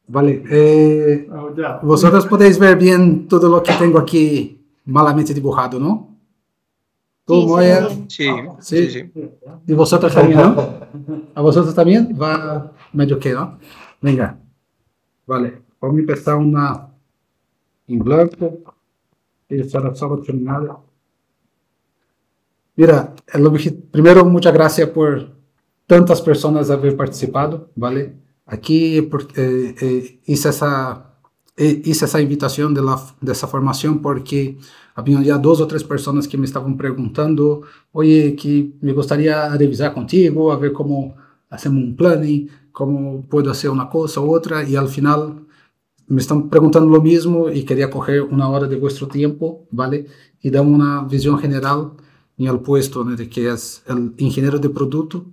Vale. Ya. Vosotros podéis ver bien todo lo que tengo aquí malamente dibujado, ¿no? Tú, Sí, Moya. sí, Sí. sí. Y vosotros también, ¿no? ¿A vosotros también? Va medio que, ¿no? Venga. Vale. Vamos a empezar una en blanco. Y estará solo terminada. Mira, primero, muchas gracias por tantas personas haber participado, ¿vale? Aquí hice esa invitación de esa formación porque había ya 2 o 3 personas que me estaban preguntando, oye, que me gustaría revisar contigo, a ver cómo hacemos un planning, cómo puedo hacer una cosa u otra, y al final me están preguntando lo mismo y quería coger una hora de vuestro tiempo, ¿vale? Y dar una visión general en el puesto, ¿no? De que es el ingeniero de producto,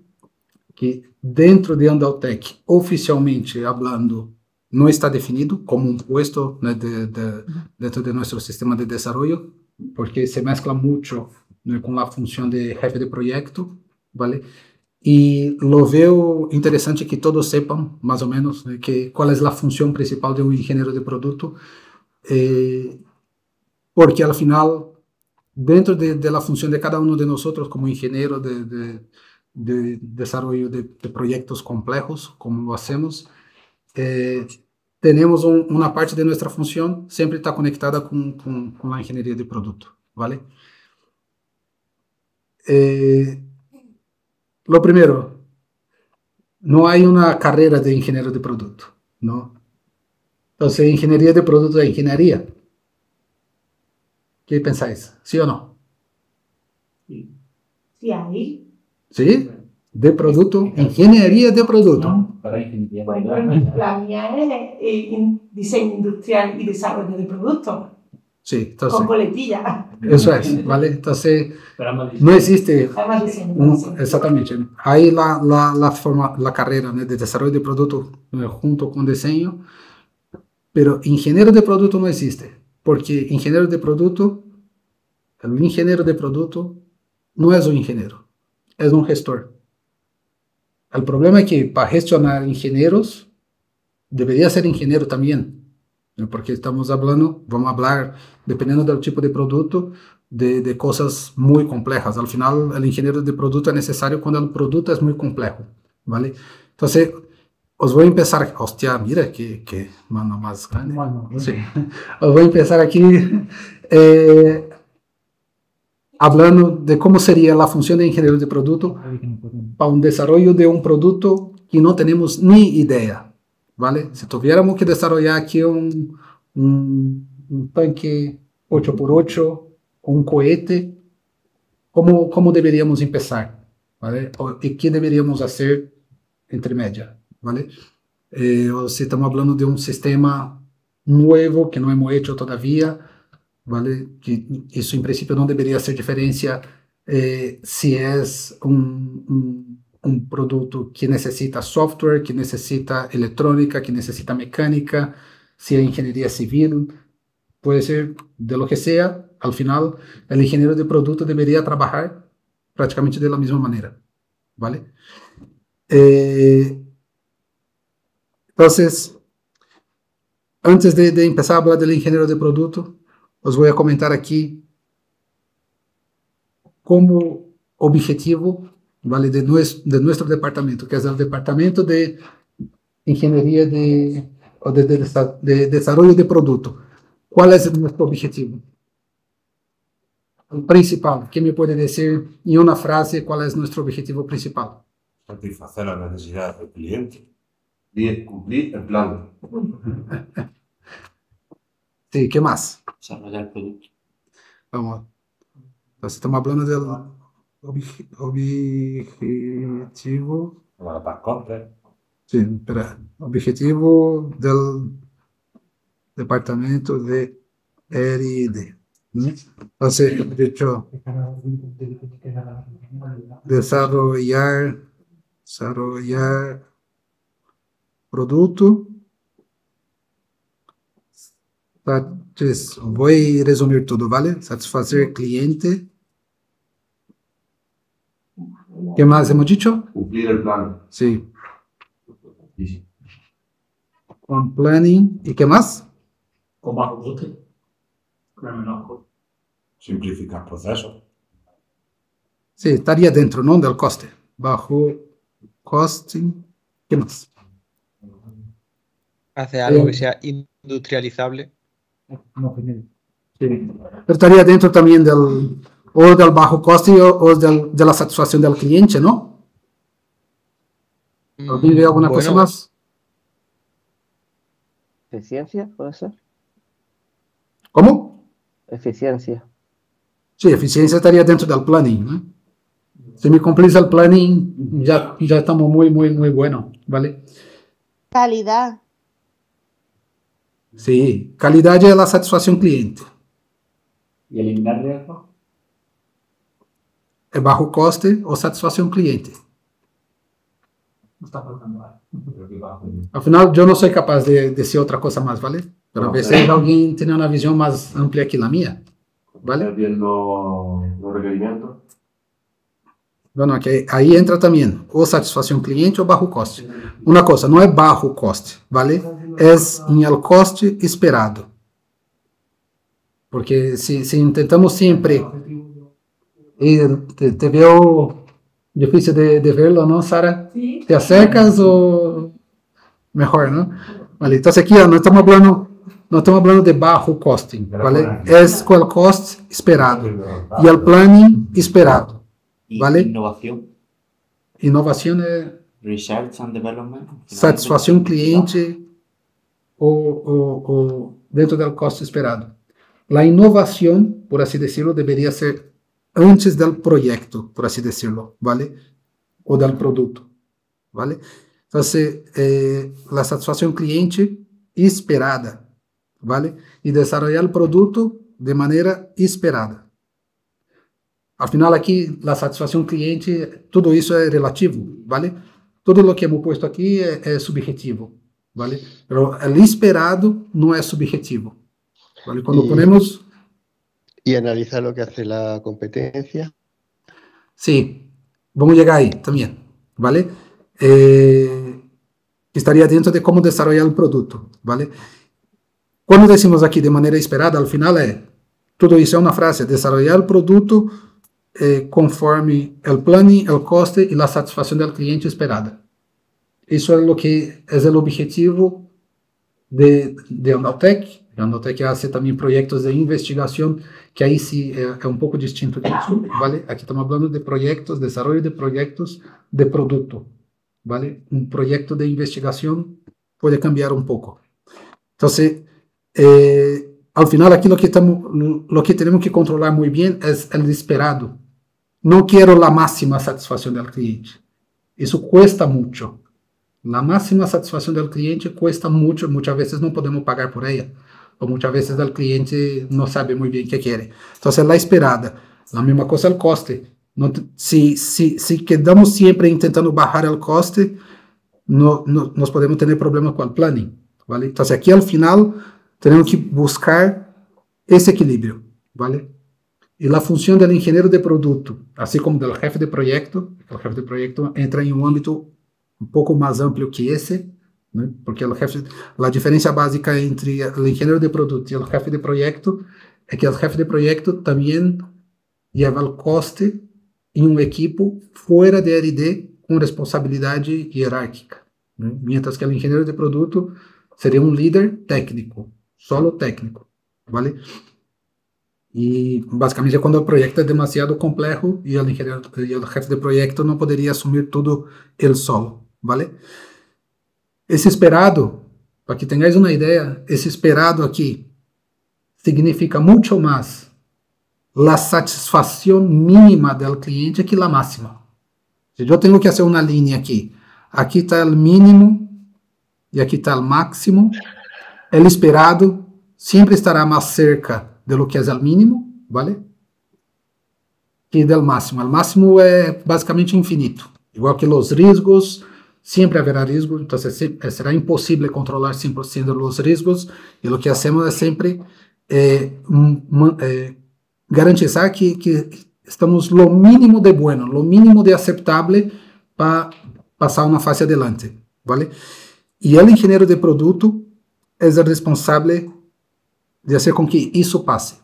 que dentro de Andaltec, oficialmente hablando, no está definido como un puesto, ¿no? Dentro de nuestro sistema de desarrollo, porque se mezcla mucho, ¿no? Con la función de jefe de proyecto, ¿vale? Y lo veo interesante que todos sepan, más o menos, cuál es la función principal de un ingeniero de producto, eh, porque al final, dentro de la función de cada uno de nosotros como ingeniero de desarrollo de proyectos complejos, como lo hacemos, eh, tenemos una parte de nuestra función siempre está conectada con la ingeniería de producto, ¿vale? Lo primero, no hay una carrera de ingeniero de producto, ¿no? Entonces, ingeniería de producto es ingeniería. ¿Qué pensáis? ¿Sí o no? Sí, ahí. ¿Sí? De producto, ingeniería de producto. Bueno, la mía es diseño industrial y desarrollo de productos. Sí, entonces. Con coletilla. Eso es, ¿vale? Entonces, no existe. Exactamente. Hay la carrera, ¿no? De desarrollo de producto, junto con diseño, pero ingeniero de producto no existe, porque ingeniero de producto, el ingeniero de producto no es un ingeniero, es un gestor. El problema es que para gestionar ingenieros, debería ser ingeniero también, ¿no? Porque estamos hablando, vamos a hablar, dependiendo del tipo de producto, de cosas muy complejas. Al final, el ingeniero de producto es necesario cuando el producto es muy complejo, ¿vale? Entonces, os voy a empezar, hostia, mira que mano más grande. Sí. Os voy a empezar aquí hablando de cómo sería la función de ingeniero de producto para un desarrollo de un producto que no tenemos ni idea, ¿vale? Si tuviéramos que desarrollar aquí un tanque 8x8 o un cohete, ¿cómo deberíamos empezar? ¿Vale? ¿Y qué deberíamos hacer entre media? ¿Vale? O si estamos hablando de un sistema nuevo que no hemos hecho todavía, ¿vale? Que eso en principio no debería hacer diferencia si es un producto que necesita software, que necesita electrónica, que necesita mecánica, si es ingeniería civil, puede ser de lo que sea. Al final, el ingeniero de producto debería trabajar prácticamente de la misma manera, ¿vale? Entonces, antes de empezar a hablar del ingeniero de producto, os voy a comentar aquí como objetivo, ¿vale? De nuestro departamento, que es el departamento de ingeniería de desarrollo de producto. ¿Cuál es nuestro objetivo? El principal. ¿Quién me puede decir en una frase cuál es nuestro objetivo principal? Satisfacer las necesidades del cliente y cumplir el plan. Sí, ¿qué más? Desarrollar el producto. Vamos. Entonces, estamos hablando del objetivo. Sí, espera. Objetivo del departamento de R&D, ¿no? Entonces, he dicho desarrollar producto. Voy a resumir todo, ¿vale? Satisfacer cliente. ¿Qué más hemos dicho? Cumplir el plan. Sí. con planning, ¿y qué más? Con bajo coste. Con menor coste. Simplificar procesos. Sí, estaría dentro, ¿no? Del coste. Bajo costing, ¿qué más? Hace algo que sea industrializable. Sí. Pero estaría dentro también del bajo coste o de la satisfacción del cliente, ¿no? ¿Olvidé alguna cosa más? ¿Eficiencia puede ser? ¿Cómo? Eficiencia. Sí, eficiencia estaría dentro del planning, ¿no? Si me cumplís el planning, ya estamos muy bueno, ¿vale? Calidad. Sí, calidad es la satisfacción cliente. ¿Y eliminar riesgos? ¿Es bajo coste o satisfacción cliente? No está faltando algo. Al final, yo no soy capaz de decir otra cosa más, ¿vale? Pero a veces alguien tiene una visión más amplia que la mía, ¿vale? Bien los requerimientos. Bueno, que ahí entra también o satisfacción cliente o bajo coste. Una cosa, no es bajo coste, ¿vale? Es en el coste esperado. Porque si intentamos siempre, y te veo difícil de verlo, ¿no, Sara? Sí. ¿Te acercas o mejor, no? Vale, entonces aquí no estamos hablando de bajo costing, ¿vale? Es con el coste esperado y el planning esperado. ¿Vale? Innovación. Innovación es Research and Development. satisfacción cliente o dentro del coste esperado. La innovación, por así decirlo, debería ser antes del proyecto, por así decirlo, ¿vale? O del producto, ¿vale? Entonces, la satisfacción cliente esperada, ¿vale? Y desarrollar el producto de manera esperada. Al final aquí, la satisfacción cliente, todo eso es relativo, ¿vale? Todo lo que hemos puesto aquí es subjetivo, ¿vale? Pero el esperado no es subjetivo, ¿vale? Cuando ponemos... Y analiza lo que hace la competencia. Sí, vamos a llegar ahí también, ¿vale? Que estaría dentro de cómo desarrollar el producto, ¿vale? Cuando decimos aquí de manera esperada, al final todo eso es una frase, desarrollar el producto conforme el planning, el coste y la satisfacción del cliente esperada. Eso es lo que es el objetivo de Andaltec. Andaltec hace también proyectos de investigación, que ahí sí es un poco distinto de eso, ¿vale? Aquí estamos hablando de proyectos, desarrollo de proyectos de producto, ¿vale? Un proyecto de investigación puede cambiar un poco. Entonces, al final aquí lo que tenemos que controlar muy bien es el esperado. No quiero la máxima satisfacción del cliente. Eso cuesta mucho. La máxima satisfacción del cliente cuesta mucho, muchas veces no podemos pagar por ella, o muchas veces el cliente no sabe muy bien qué quiere. Entonces, la esperada, la misma cosa el coste. Si quedamos siempre intentando bajar el coste, nos podemos tener problemas con el planning, ¿vale? Entonces, aquí al final tenemos que buscar ese equilibrio, ¿vale? Y la función del ingeniero de producto, así como del jefe de proyecto, el jefe de proyecto entra en un ámbito un poco más amplio que ese, ¿no? Porque la diferencia básica entre el ingeniero de producto y el jefe de proyecto es que el jefe de proyecto también lleva el coste en un equipo fuera de R&D con responsabilidad jerárquica, ¿no? Mientras que el ingeniero de producto sería un líder técnico, solo técnico, ¿vale? Y básicamente cuando el proyecto es demasiado complejo y el ingeniero y el jefe de proyecto no podría asumir todo él solo, ¿vale? Ese esperado, para que tengáis una idea, ese esperado aquí significa mucho más la satisfacción mínima del cliente que la máxima. Si yo tengo que hacer una línea aquí está el mínimo y aquí está el máximo, el esperado siempre estará más cerca de lo que es el mínimo, ¿vale? Que del máximo. El máximo es básicamente infinito. Igual que los riesgos, siempre habrá riesgos, entonces será imposible controlar 100% los riesgos, y lo que hacemos es siempre garantizar que estamos lo mínimo de bueno, lo mínimo de aceptable para pasar una fase adelante, ¿vale? E o engenheiro de produto é o responsável de fazer com que isso passe.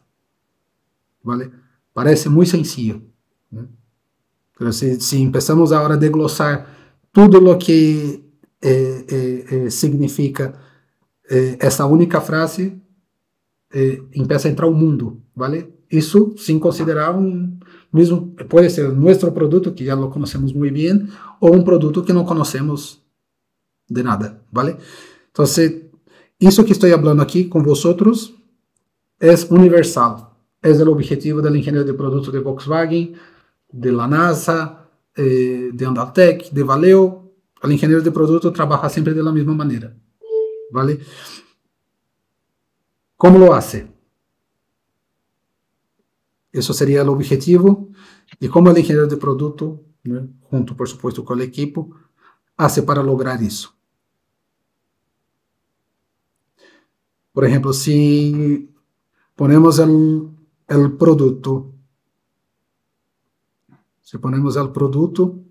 ¿Vale? Parece muito sencillo, né? Pero se empezamos agora a desglosar tudo o que significa essa única frase, empieza a entrar um mundo, ¿vale? Isso sem considerar mesmo, pode ser nosso produto, que já lo conhecemos muito bem, ou um produto que não conhecemos de nada, ¿vale? Então, isso que estou falando aqui com vosotros é universal, é o objetivo do engenheiro de produto de Volkswagen, de la NASA, de Andaltec, de Valeo. O engenheiro de produto trabalha sempre da mesma maneira, ¿vale? Como lo hace? Isso seria o objetivo. E como o engenheiro de produto, né, junto, por supuesto, com o equipo, hace para lograr isso? Por exemplo, se ponemos o produto,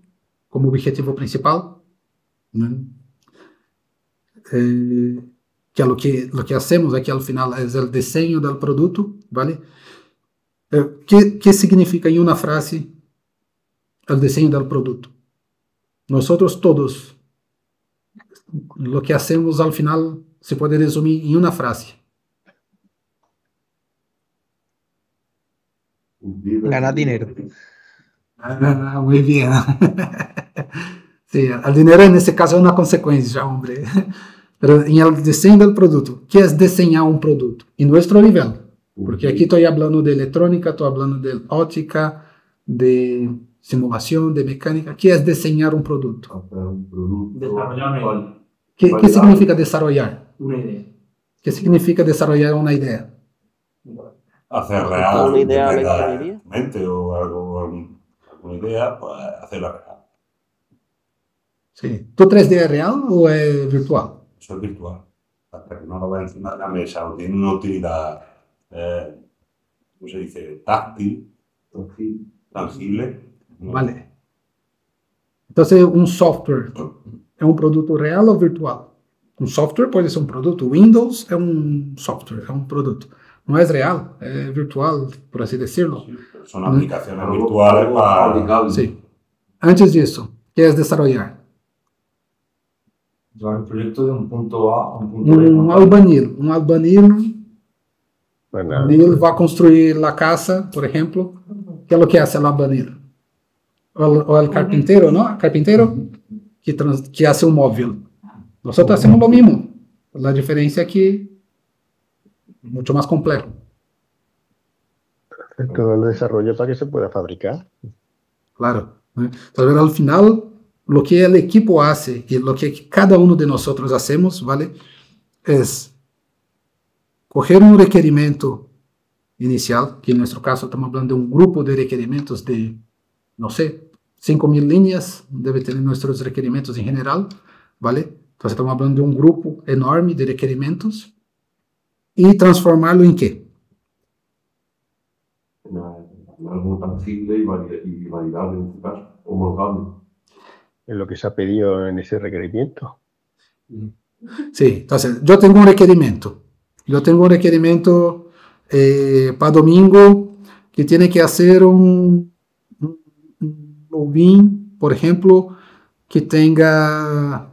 como objetivo principal, né, que é o que hacemos aqui ao final, é o desenho do produto, ¿vale? ¿Qué significa em uma frase o desenho do produto? Nós todos, o que hacemos ao final se pode resumir em uma frase. Ganar dinero. Ah, muy bien. Sí, el dinero en este caso es una consecuencia, hombre. Pero en el diseño del producto, ¿qué es diseñar un producto? En nuestro nivel. Porque aquí estoy hablando de electrónica, estoy hablando de óptica, de simulación, de mecánica. ¿Qué es diseñar un producto? Desarrollar una idea. ¿Qué significa desarrollar? Una idea. ¿Qué significa desarrollar una idea? Hacer real Una idea de que tenga ingeniería. en mente o algo, alguna idea, pues hacerla real. Sí. ¿Tu 3D es real o es virtual? Eso es virtual. Hasta que no lo veas encima de la mesa o tiene una utilidad, ¿cómo se dice? Táctil, tangible. ¿no? Vale. Entonces, un software es un producto real o virtual? Un software puede ser un producto. Windows es un software, es un producto. No es real, es virtual, por así decirlo. Son aplicaciones virtuales para... Sí. Antes de eso, ¿qué es desarrollar? Llevar el proyecto de un punto A a un punto B. Un albañil. Un albañil Bueno, Él va a construir la casa, por ejemplo. ¿Qué es lo que hace el albañil? O el carpintero, ¿no? Carpintero que hace un móvil. Nosotros hacemos lo mismo. La diferencia es que es mucho más complejo. todo el desarrollo para que se pueda fabricar. Claro. Entonces, al final, lo que el equipo hace y lo que cada uno de nosotros hacemos, ¿vale? Es coger un requerimiento inicial, que en nuestro caso estamos hablando de un grupo de requerimientos de, no sé, 5.000 líneas, debe tener nuestros requerimientos en general, ¿vale? Entonces estamos hablando de un grupo enorme de requerimientos y transformarlo en ¿qué? Algo tangible y validable en este caso, homologable. En lo que se ha pedido en ese requerimiento. Sí, entonces yo tengo un requerimiento. Yo tengo un requerimiento para domingo que tiene que hacer un login, por ejemplo, que tenga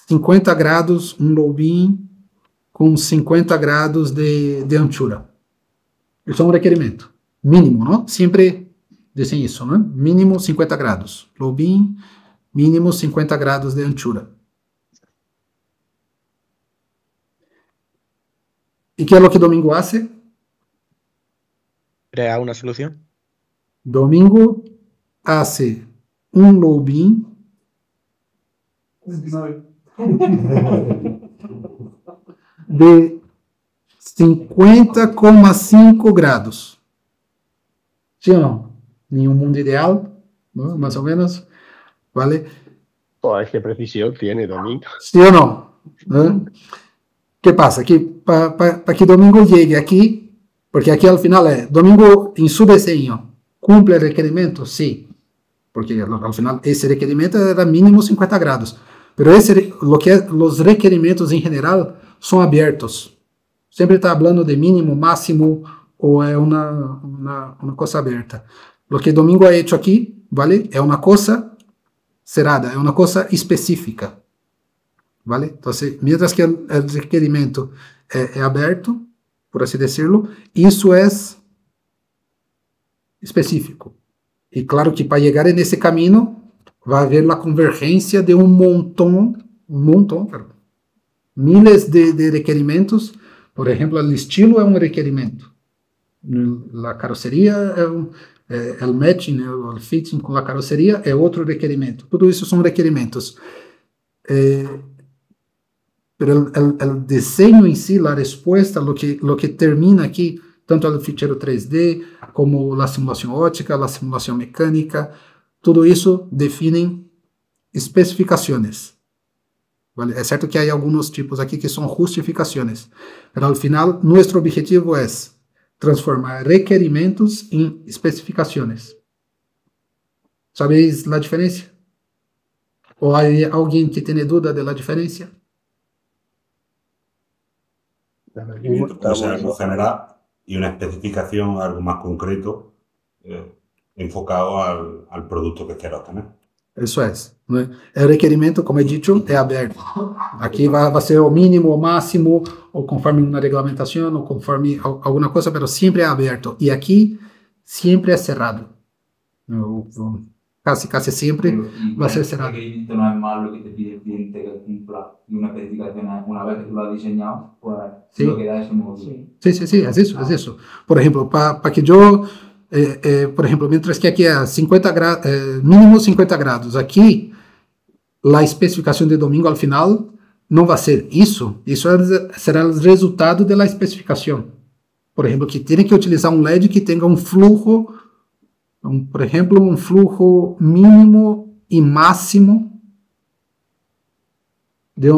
50 grados, un login con 50 grados de anchura. Eso es un requerimiento mínimo, ¿no? Siempre dicen eso, ¿no? Mínimo 50 grados. Login, mínimo 50 grados de anchura. ¿Y qué es lo que Domingo hace? Crear una solución. Domingo hace un login de 50,5 grados. ¿Sí o no? Ni un mundo ideal, ¿no? Más o menos, ¿vale? Oh, qué precisión tiene Domingo. ¿Sí o no? ¿Eh? ¿Qué pasa? Que para que Domingo llegue aquí, porque aquí al final Domingo en su diseño cumple el requerimiento, sí, porque al final ese requerimiento era mínimo 50 grados, Pero los requerimientos en general son abiertos. Siempre está hablando de mínimo, máximo, o é uma coisa aberta. Lo que Domingo ha hecho aqui, ¿vale? É uma coisa cerrada, é uma coisa específica, ¿vale? Entonces, mientras que el requerimiento é aberto, por así decirlo, isso é específico. E claro que para chegar nesse caminho, vai haver a convergência de miles de requerimentos. Por exemplo, o estilo é um requerimento. A carroceria é o matching, o fitting com a carroceria é outro requerimento. Tudo isso são requerimentos. Pero el diseño en sí, la respuesta, lo que termina aquí, tanto el fichero 3D como la simulación óptica, la simulación mecánica, todo eso definen especificaciones. ¿Vale? Es cierto que hay algunos tipos aquí que son justificaciones, pero al final nuestro objetivo es transformar requerimientos en especificaciones. ¿Sabéis la diferencia? ¿O hay alguien que tiene duda de la diferencia? Puede ser algo general y una especificación, algo más concreto, enfocado al producto que quiera obtener. Isso é. Né? O requerimento, como é dito, é aberto. Aqui vai ser o mínimo, o máximo, ou conforme uma regulamentação, ou conforme alguma coisa, mas sempre é aberto. E aqui sempre é cerrado. Casi sempre vai ser cerrado. El requerimiento no es más lo que te pide el cliente que cumpla y una especificación una vez que tú lo has diseñado, pues sí. Lo que da ese módulo. Sí, es isso. Por exemplo, para que eu... por exemplo, mientras que aqui é 50 grados, mínimo 50 grados, aqui a especificação de Domingo ao final não vai ser isso será o resultado da especificação. Por exemplo, que tem que utilizar um LED que tenha um fluxo, por exemplo, um fluxo mínimo e máximo de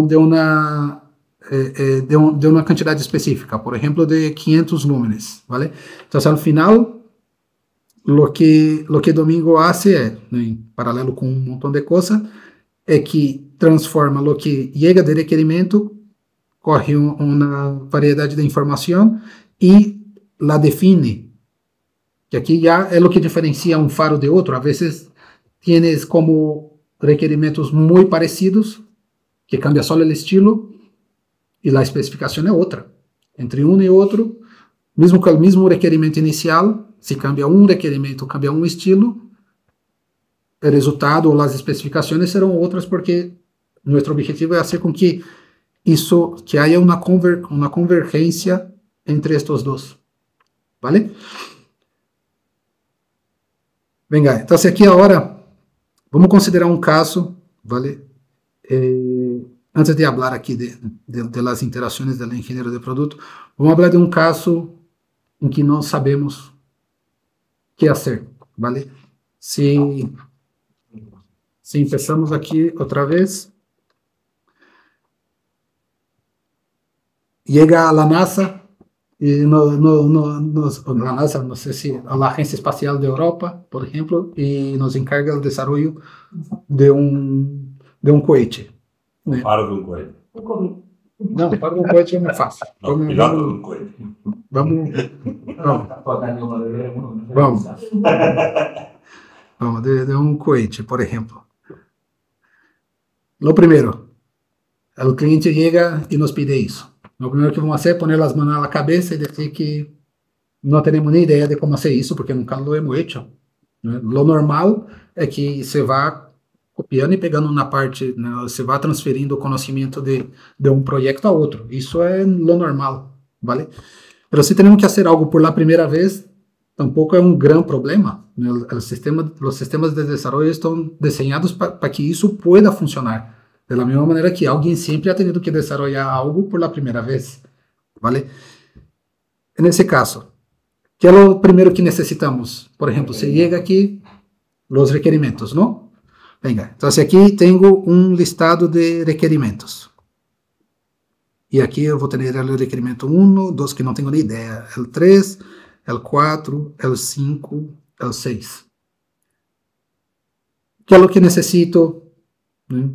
uma quantidade específica, por exemplo, de 500 lúmenes, ¿vale? Então, ao final lo que Domingo hace em paralelo com um montão de coisas, é que transforma lo que chega de requerimento, corre uma variedade de informação e la define. Que aqui já é o que diferencia um faro de outro. A vezes tienes como requerimentos muito parecidos, que cambia só o estilo, e a especificação é outra. Entre um e outro, mesmo com o mesmo requerimento inicial, se cambia um requerimento, cambia um estilo, o resultado ou as especificações serão outras, porque nosso objetivo é fazer com que haya uma convergência entre estes dois. ¿Vale? Venga, então aqui agora vamos considerar um caso, ¿vale? Antes de falar aqui de las interações do engenheiro de produto, vamos falar de um caso em que não sabemos que fazer, ¿vale? Se empezamos aqui outra vez, chega a NASA, e a NASA, não sei se a Agência Espacial da Europa, por exemplo, e nos encarga o desenvolvimento de um cohete. Né? Para de um cohete. Não, para de um cohete é muito fácil. Piloto de um cohete. Vamos, de um cohete, por exemplo. Lo primeiro, o cliente chega e nos pide isso. O primeiro que vamos fazer é pôr as mãos na cabeça e dizer que não temos nem ideia de como fazer isso, porque nunca lo hemos hecho. Lo normal é que você vá copiando e pegando na parte, né, você vá transferindo o conhecimento de um projeto a outro. Isso é lo normal, ¿vale? Mas se temos que fazer algo por la primeira vez, tampouco é um grande problema. Os sistemas de desenvolvimento estão desenhados para que isso pueda funcionar. De la mesma maneira que alguém sempre ha tenido que desarrollar algo por la primeira vez, ¿vale? Nesse caso, que é o primeiro que necessitamos? Por exemplo, se chega aqui os requerimentos, não? Venga, então aqui tenho um listado de requerimentos. E aqui eu vou ter o requerimento 1, 2 que não tenho nem ideia, o 3, o 4, o 5, o 6. Que é o que necessito, né?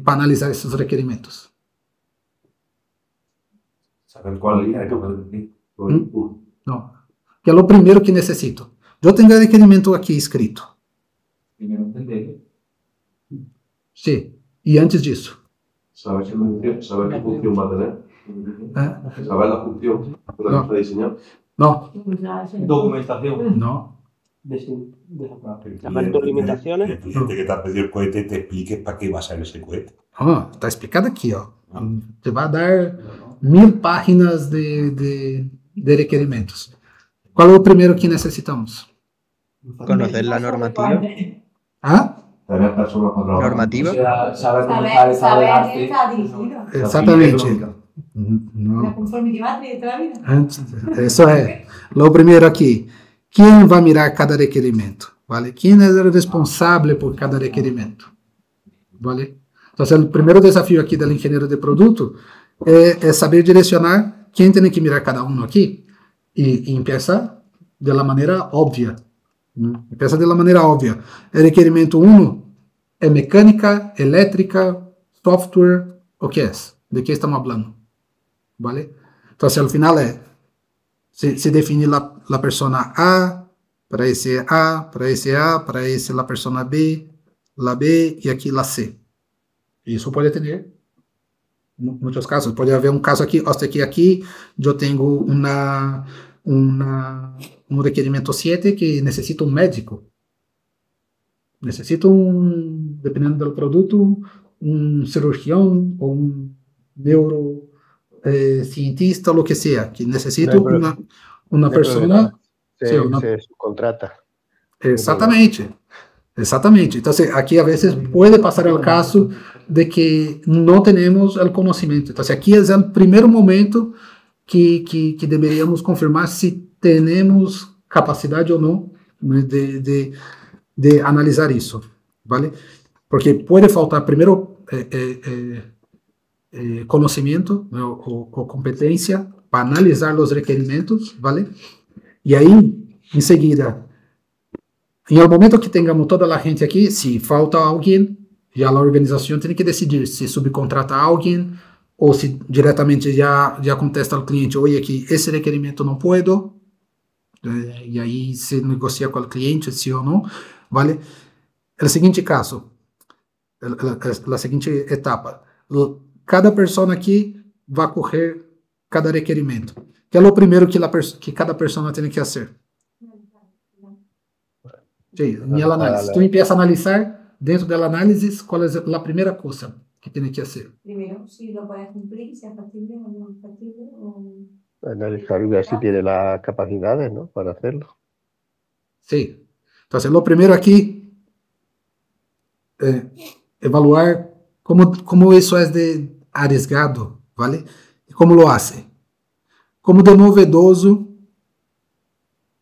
para analisar esses requerimentos? Saber cuál es que puede decir. Não. Que é o primeiro que necessito. Eu tenho o requerimento aqui escrito. Primero entender. Sim. E antes disso? ¿Sabes qué función va a tener? ¿Eh? ¿Sabes la función por la que está diseñado? Não. Documentación. Não. Saber tus limitaciones. El cliente que te ha pedido el cohete te explique para qué va a ser ese cohete. Está explicado aqui, ó. Te vai dar 1000 páginas de requerimentos. Qual é o primeiro que necessitamos? Conocer la normativa. Ah? Tener personas controladoras. Normativa. Saber cómo está el estado del Saber qué arte. está dirigido. Exatamente. La Não. conformidad de toda la vida. Antes, isso é. O primeiro aqui. Quem vai mirar cada requerimento? Vale? Quem é o responsável por cada requerimento? Vale? Então, o primeiro desafio aqui do engenheiro de produto é saber direcionar quem tem que mirar cada um aqui e empieza de la maneira óbvia. Empieza de la maneira óbvia. O requerimento 1 é mecânica, elétrica, software, o que é? De que estamos falando? Vale? Então, ao final se define la persona A, para esse A, para esse A, para esse la persona B, la B e aqui la C. Isso pode ter muitos casos. Pode haver um caso aqui, aqui eu tenho um requerimento 7 que necessita um médico. Necessito dependendo do produto, um cirurgião ou um neurocientista, o que seja, que necessita uma pessoa... Se subcontrata. Exatamente. Exatamente. Então, aqui, a vezes, pode passar o caso de que não temos o conhecimento. Então, aqui é o primeiro momento que deveríamos confirmar se temos capacidade ou não de analisar isso. Vale? Porque pode faltar, primeiro, conhecimento, né, ou competência para analisar os requerimentos, vale? E aí, em seguida, em algum momento que tenhamos toda a gente aqui, se falta alguém, já a organização tem que decidir se subcontrata alguém ou se diretamente já contesta ao cliente, olha aqui, esse requerimento não puedo, e aí se negocia com o cliente, se ou não, vale? É o seguinte caso, a seguinte etapa, cada pessoa aqui vai correr cada requerimento. Que é o primeiro que cada pessoa tem que fazer. Sí, minha análise. Tu empieza a analisar, dentro da análise, qual é a primeira coisa que tem que fazer. Primero, si lo puedes cumplir, si es factible o no es factible. Analizar y ver si tiene las capacidades, ¿no? Para hacerlo. Sí. Entonces, lo primero aquí, evaluar como isso é de arriesgado, ¿vale? E como lo hace. Como de novedoso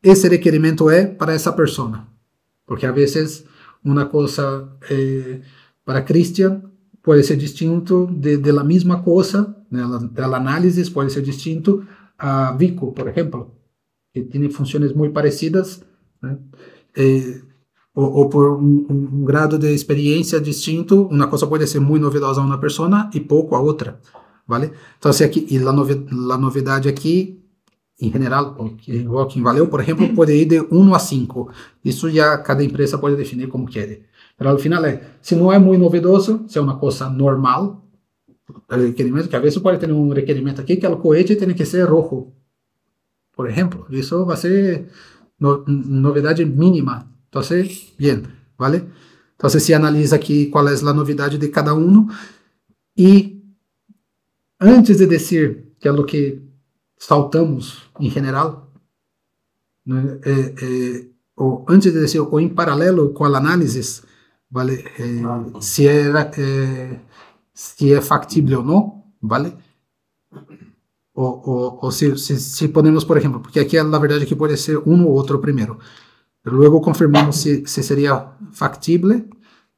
esse requerimento é para essa pessoa. Porque, a vezes, uma coisa para Christian pode ser distinto de la mesma coisa, né, da análise pode ser distinto a Vico, por exemplo, que tem funções muito parecidas, né, ou por um grado de experiência distinto, uma coisa pode ser muito novedosa a uma pessoa e pouco a outra, vale? Então, se aqui, e a novidade aqui, em geral, igual que em Valeu, por exemplo, pode ir de 1 a 5. Isso já cada empresa pode definir como quer. Mas, ao final, se não é muito novedoso, se é uma coisa normal, requerimento, que às vezes pode ter um requerimento aqui que o cohete tem que ser rojo, por exemplo. Isso vai ser novidade mínima. Então, bem, vale? Então, se analisa aqui qual é a novidade de cada um e antes de dizer que é o que saltamos em geral, né, ou antes de dizer, ou em paralelo com a análise, vale, se é factível ou não, vale, ou se podemos, por exemplo, porque aqui na verdade aqui pode ser um ou outro primeiro, logo confirmamos se seria factível,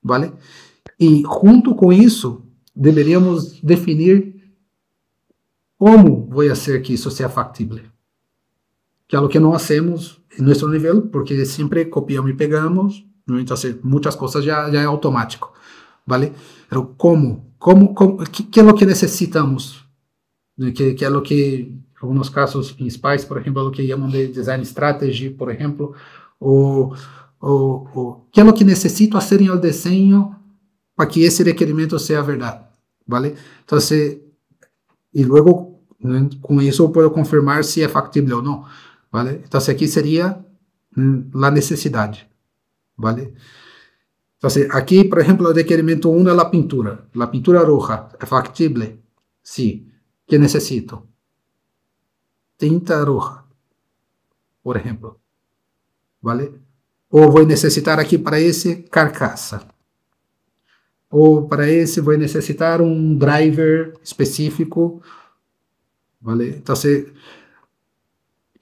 vale, e junto com isso deveríamos definir como vou fazer que isso seja factível, que é o que não hacemos em nosso nível, porque sempre copiamos e pegamos, então muitas coisas já é automático, ¿vale? Pero ¿qué es lo que necesitamos? Que es lo que, en algunos casos, en SPICE, por ejemplo, lo que llaman de Design Strategy, por ejemplo, o ¿qué es lo que necesito hacer en el diseño para que ese requerimiento sea verdad? ¿Vale? Entonces, y luego, ¿no?, con eso puedo confirmar si es factible o no, ¿vale? Entonces, aquí sería la necesidad, ¿vale? Entonces, aquí, por ejemplo, el requerimiento 1 es la pintura. La pintura roja, ¿es factible? Sí. ¿Qué necesito? Tinta roja, por ejemplo, ¿vale? O voy a necesitar aquí para ese carcasa. O para ese voy a necesitar un driver específico, ¿vale? Entonces,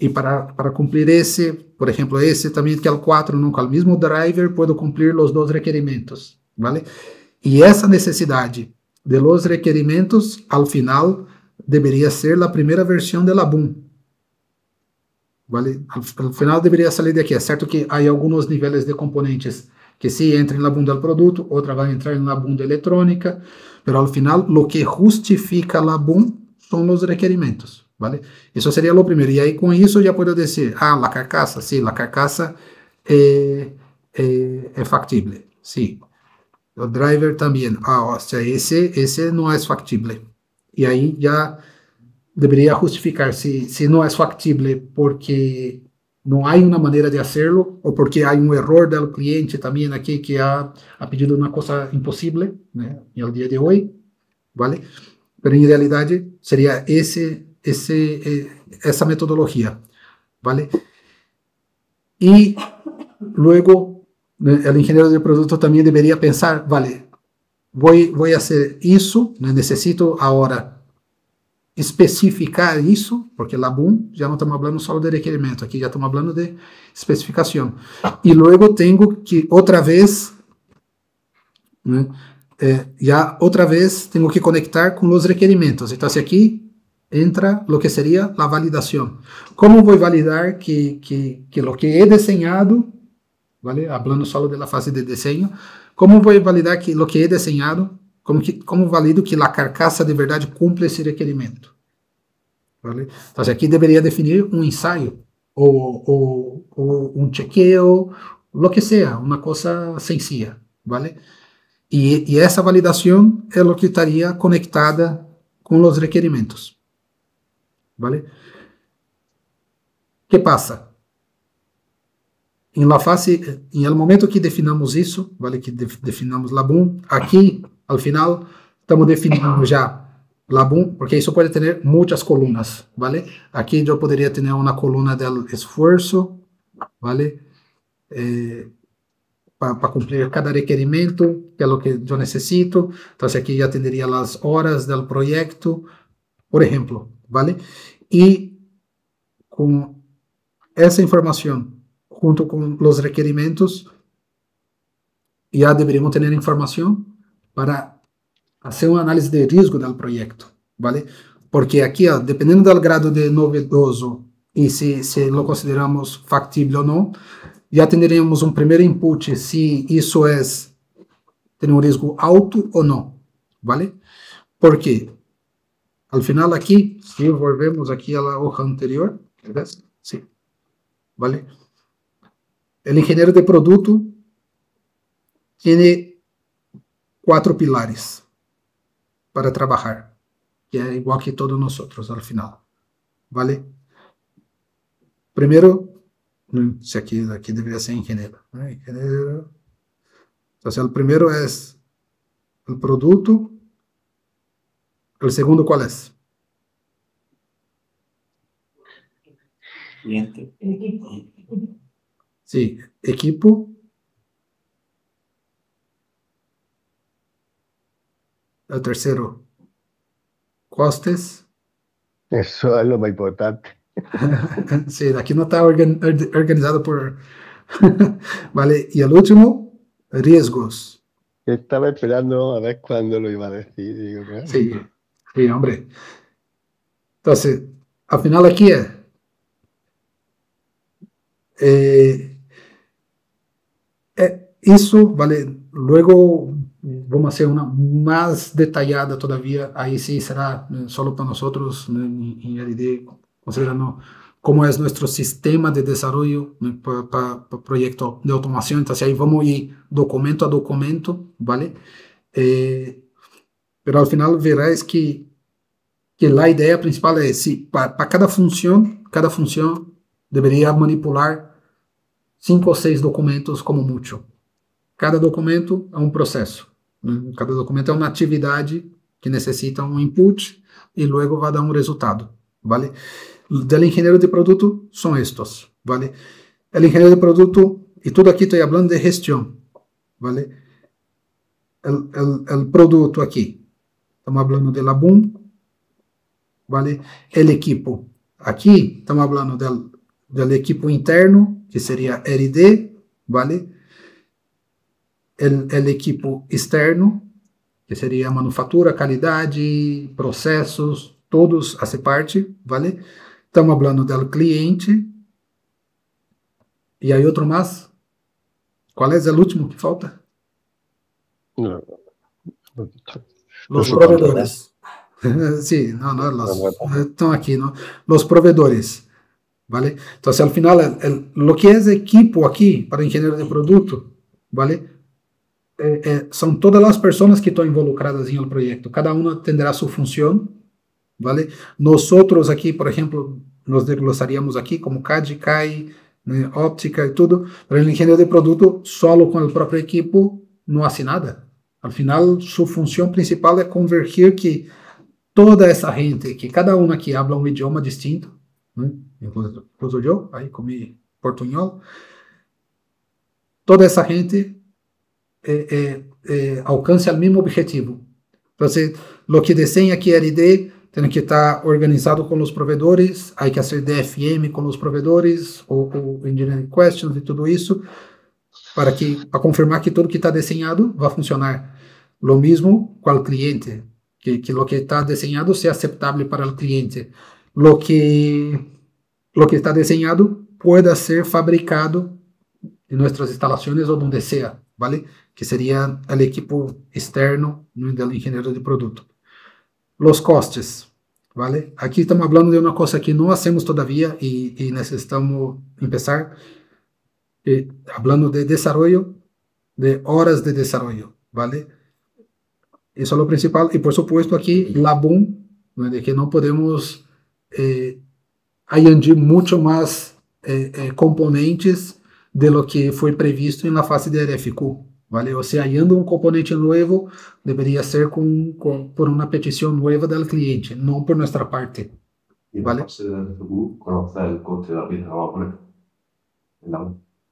y para cumplir ese, por ejemplo, ese también que es el 4, ¿no?, con el mismo driver puedo cumplir los dos requerimientos, ¿vale? Y esa necesidad de los requerimientos, al final, debería ser la primera versión de la BOOM, ¿vale? Al final debería salir de aquí. Es cierto que hay algunos niveles de componentes que sí entran en la BOOM del producto, otra va a entrar en la BOOM de electrónica, pero al final lo que justifica la BOOM son los requerimientos, ¿vale? Eso sería lo primero. Y ahí con eso ya puedo decir, la carcasa, sí, la carcasa es factible, sí. El driver también, o sea, ese no es factible. Y ahí ya debería justificar si no es factible porque no hay una manera de hacerlo o porque hay un error del cliente también aquí que ha pedido una cosa imposible, ¿no?, en el día de hoy, ¿vale? Pero en realidad sería esa metodología, ¿vale? Y luego el ingeniero de producto también debería pensar, vale, voy a hacer eso, necesito ahora especificar isso, porque la BOOM ya no estamos hablando solo de requerimiento, aquí ya estamos hablando de especificación. Y luego tengo que otra vez, tengo que conectar con los requerimientos. Entonces aquí entra lo que sería la validación. ¿Cómo voy a validar que lo que he diseñado, ¿vale?, hablando solo de la fase de diseño, ¿cómo voy a validar que lo que he diseñado, como valido que la carcasa de verdade cumple esse requerimento? ¿Vale? Então, aqui deveria definir um ensaio, ou um chequeo, lo que sea, uma coisa sencilla, ¿vale? E essa validação é o que estaria conectada com os requerimentos, ¿vale? ¿Qué pasa? En la fase, en el momento que definamos isso, ¿vale?, que definamos la BOOM, aqui, al final, estamos definindo já la BOOM, porque isso pode ter muitas colunas, ¿vale? Aqui eu poderia ter uma coluna del esforço, ¿vale? Para cumprir cada requerimento, que é o que eu necessito. Então, aqui já teria as horas do projeto, por exemplo, ¿vale? E com essa informação, junto com os requerimentos, já deveríamos ter informação para fazer uma análise de risco do projeto, ¿vale? Porque aqui, dependendo do grado de novedoso e se lo consideramos factível ou não, já teríamos um primeiro input se isso tem um risco alto ou não, ¿vale? Porque, al final aqui, se volvemos aqui a hoja anterior, ¿ves? Sí, ¿vale? El ingeniero de producto tiene 4 pilares para trabajar, que é igual que todos nosotros al final, ¿vale? Primero, si aquí debería ser ingeniero, ¿no? Ingeniero. Entonces, el primero es el producto. El segundo, ¿cuál es? Cliente. Sí, equipo. El tercero, costes. Eso es lo más importante. Sí, aquí no está organizado por... Vale, y el último, riesgos. Estaba esperando a ver cuándo lo iba a decir. Digo, claro. Sí, sí, hombre. Entonces, al final aquí eso, vale, luego vamos a hacer una más detallada todavía, ahí sí será solo para nosotros en RD, considerando cómo es nuestro sistema de desarrollo para proyecto de automación. Entonces ahí vamos a ir documento a documento, ¿vale? Pero al final verás que la idea principal es, sí, para cada función debería manipular 5 o 6 documentos como mucho. Cada documento é um processo. Né? Cada documento é uma atividade que necessita um input e logo vai dar um resultado. ¿Vale? Del engenheiro de produto são estes. ¿Vale? El engenheiro de produto, e tudo aqui estou falando de gestão. ¿Vale? El produto aqui. Estamos falando de la BOOM. ¿Vale? El equipo. Aqui estamos falando del equipo interno, que seria RD. ¿Vale? El equipo externo, que seria manufatura, qualidade, processos, todos fazem parte, ¿vale? Estamos falando do cliente. E aí outro mais? Qual é o último que falta? Los proveedores. Sí, estão aqui, ¿no? Los proveedores, ¿vale? Então, al final, lo que é equipo aqui para engenheiro de produto, ¿vale? São todas as pessoas que estão involucradas em el projeto. Cada uma tendrá sua função, ¿vale? Nosotros aqui, por exemplo, nos desglosaríamos aqui como CAD, CAI, né, óptica e tudo, mas o engenheiro de produto, solo com o próprio equipo, não faz nada. Al final, sua função principal é convergir que toda essa gente, que cada um aqui habla um idioma distinto, né? Incluso eu, aí comi portunhol, toda essa gente alcance o mesmo objetivo. Então, o que desenha aqui RD tem que estar organizado com os provedores, há que fazer DFM com os provedores, ou engineering questions e tudo isso, para confirmar que tudo que está desenhado vai funcionar. Lo mesmo com o cliente, que o que está desenhado seja aceitável para o cliente. Lo que está desenhado pueda ser fabricado em nossas instalações ou onde seja, ¿vale? Que seria o equipo externo do engenheiro de produto. Los costes, ¿vale? Aqui estamos falando de uma coisa que não hacemos todavía e necessitamos começar falando de desenvolvimento, de horas de desenvolvimento, ¿vale? Isso é o principal. E, por supuesto, aqui, la BOOM, ¿no? De que não podemos añadir muito mais componentes de lo que foi previsto na fase de RFQ, ¿vale? Ou seja, añadindo um componente novo, deveria ser por uma petição nova do cliente, não por nossa parte, ¿vale? Fase de RFQ, conocer el coste de la pieza que vamos a poner.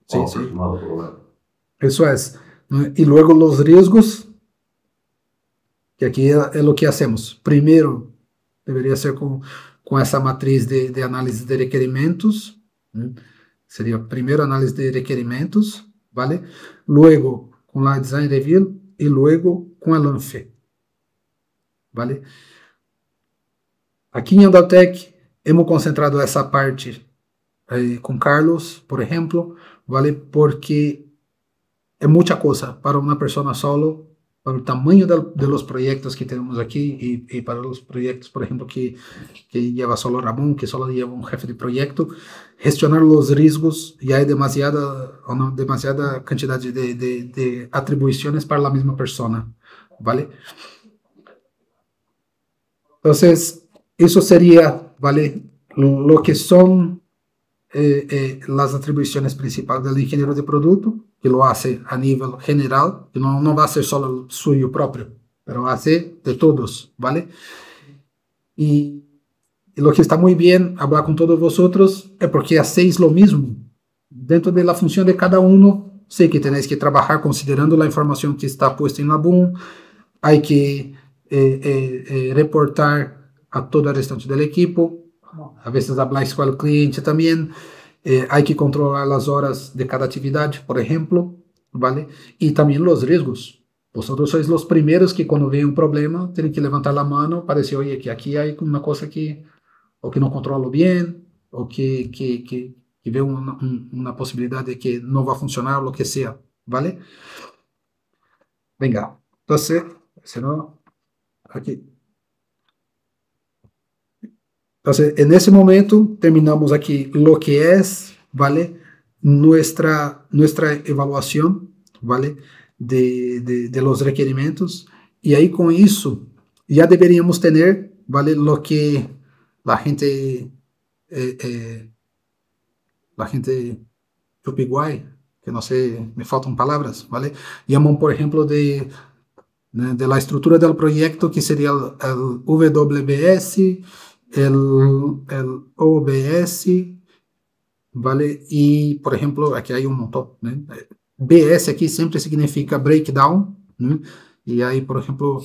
Sí, sí. Eso es. Y luego los riesgos, que aquí es lo que hacemos. Primero, debería ser con esa matriz de análisis de requerimientos. Sería primero análisis de requerimientos, ¿vale? Luego con la design review y luego con el ANFE, ¿vale? Aquí en Andaltec hemos concentrado essa parte com Carlos, por exemplo, ¿vale? Porque é muita coisa para uma pessoa solo, para o tamanho de los proyectos que temos aqui e para os proyectos, por exemplo, que lleva solo Ramón, que solo lleva um jefe de proyecto, gestionar os riscos já é demasiada quantidade de atribuições para a mesma pessoa, ¿vale? Então, isso seria, ¿vale? Lo que são las atribuições principais do engenheiro de produto, que lo hace a nível general, que não vai ser só o suyo próprio, pero hace de todos, ¿vale? E lo que está muito bem hablar com todos vosotros é porque hacéis lo mismo. Dentro de la função de cada uno, sei que tenéis que trabalhar considerando a informação que está puesta em la BOOM, há que reportar a todo o restante do equipo, a vezes habláis com o cliente também, há que controlar as horas de cada atividade, por exemplo, ¿vale? E também os riscos. Vosotros sois os primeiros que quando vem um problema, tem que levantar a mão para dizer, oye, que aqui há uma coisa que ou que não controlo bem, ou que vê uma possibilidade de que não vai funcionar, o que seja, ¿vale? Venga. Entonces, si no, aquí. Entonces, en ese momento, terminamos aquí lo que es, ¿vale? Nuestra evaluación, ¿vale? De los requerimientos. Y ahí con eso, ya deberíamos tener, ¿vale? Lo que la gente Tupiguay, que no sé, me faltan palabras, ¿vale? Llaman, por ejemplo, de la estructura del proyecto, que sería el WBS, el OBS, ¿vale? Y, por ejemplo, aquí hay un montón, ¿no? BS aquí siempre significa breakdown, ¿no? Y hay, por ejemplo,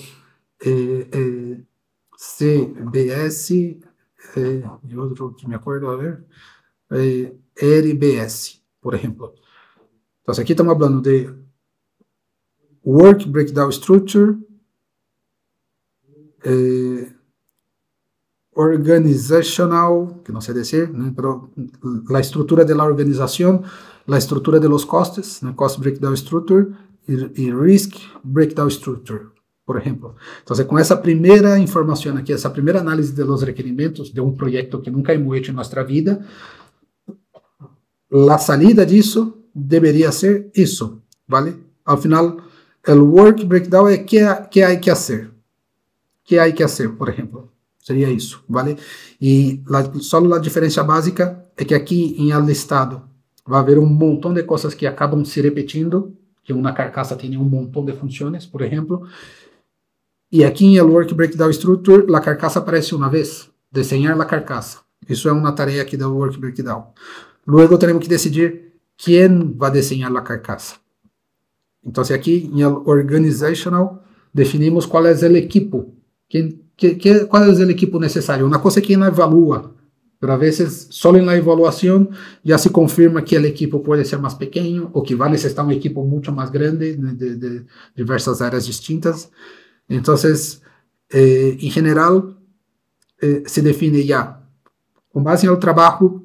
CBS, y otro que me acuerdo, a ver, RBS, por ejemplo. Entonces, aquí estamos hablando de Work Breakdown Structure, Organizational, que no sé decir, ¿no? Pero la estructura de la organización, la estructura de los costes, ¿no? Cost Breakdown Structure y Risk Breakdown Structure, por ejemplo. Entonces, con esa primera información aquí, esa primera análisis de los requerimientos de un proyecto que nunca hemos hecho en nuestra vida, la salida de eso debería ser eso, ¿vale? Al final, el Work Breakdown es qué hay que hacer. ¿Qué hay que hacer, por ejemplo? Sería isso, ¿vale? E só a diferença básica é que aqui em el listado vai haver um montão de coisas que acabam se repetindo, que uma carcaça tem um montão de funções, por exemplo. E aqui em el Work Breakdown Structure, a carcaça aparece uma vez, desenhar a carcaça. Isso é uma tarefa aqui do Work Breakdown. Luego temos que decidir quem vai desenhar a carcaça. Então, aqui em el Organizational, definimos qual é o equipo. ¿Cuál es el equipo necesario? Una cosa es quien evalúa, pero a veces solo en la evaluación ya se confirma que el equipo puede ser más pequeño o que va a necesitar un equipo mucho más grande de diversas áreas distintas. Entonces, en general, se define ya, con base en el trabajo,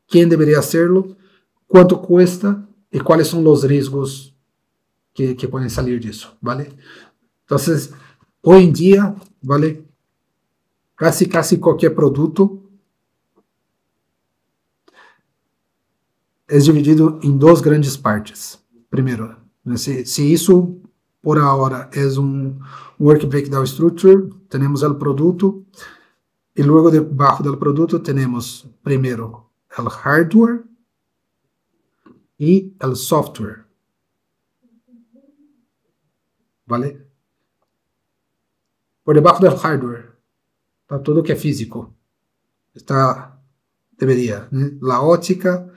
quién debería hacerlo, cuánto cuesta y cuáles son los riesgos que pueden salir de eso, ¿vale? Entonces, hoy en día, ¿vale? Casi cualquier producto es dividido en dos grandes partes. Primero, si eso por ahora es un Work Breakdown Structure, tenemos el producto y luego debajo del producto tenemos primero el hardware y el software. ¿Vale? Por debaixo do hardware está tudo que é físico. Deveria, né? A ótica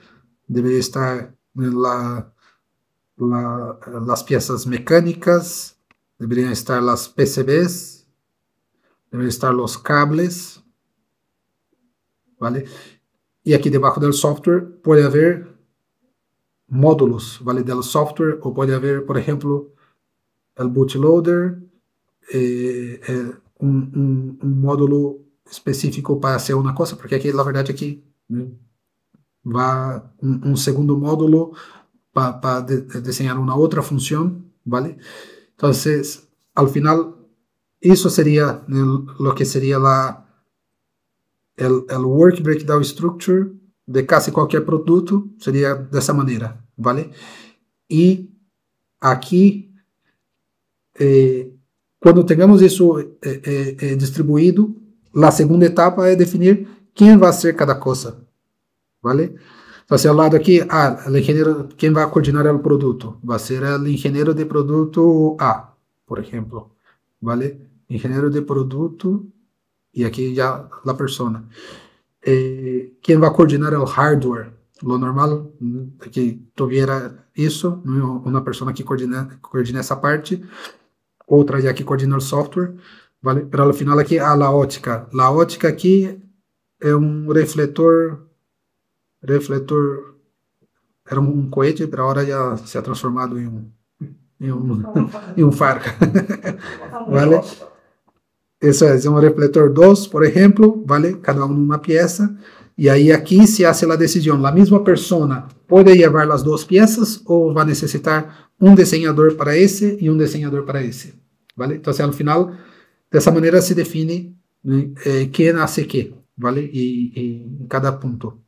deveria estar, né? As peças mecânicas, deveriam estar as PCBs, deveriam estar os cables, ¿vale? E aqui debaixo do software pode haver módulos, ¿vale? Do software, ou pode haver, por exemplo, o bootloader, um módulo específico para ser uma coisa, porque aqui, na verdade, aqui, né, vai um segundo módulo para desenhar uma outra função, ¿vale? Então, ao final, isso seria, né, o que seria o Work Breakdown Structure de quase qualquer produto, seria dessa maneira, ¿vale? E aqui, quando tengamos isso distribuído, a segunda etapa é definir quem vai ser cada coisa, ¿vale? Então, ao lado aqui, o engenheiro, quem vai coordenar o produto? Vai ser o engenheiro de produto A, por exemplo, ¿vale? Engenheiro de produto, e aqui já a persona. Quem vai coordenar o hardware? Lo normal é que tuviera isso, uma pessoa que coordena essa parte, outra já que coordena o software, ¿vale? Pero al final aqui, a ótica. A ótica aqui é um refletor, era um cohete, pero agora já se ha transformado em um faro, ¿vale? Isso é um refletor 2, por exemplo, ¿vale? Cada um uma peça, e aí aqui se hace a decisão. A mesma pessoa pode levar as duas peças ou vai necessitar un diseñador para ese y un diseñador para ese, ¿vale? Entonces, al final, de esa manera se define quién hace qué, ¿vale? Y en cada punto.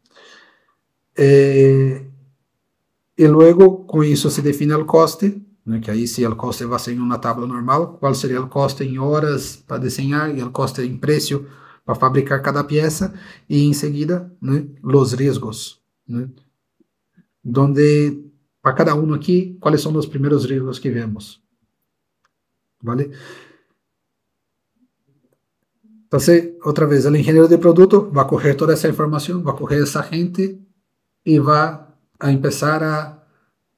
Y luego, con eso se define el coste, né, que aí se o coste vai ser em uma tabla normal, qual seria o coste em horas para desenhar e o coste em preço para fabricar cada peça, e em seguida, né, os riscos, né, donde para cada um aqui, quais são os primeiros riscos que vemos, ¿vale? Então, outra vez, o engenheiro de produto vai correr toda essa informação, vai correr essa gente e vai a começar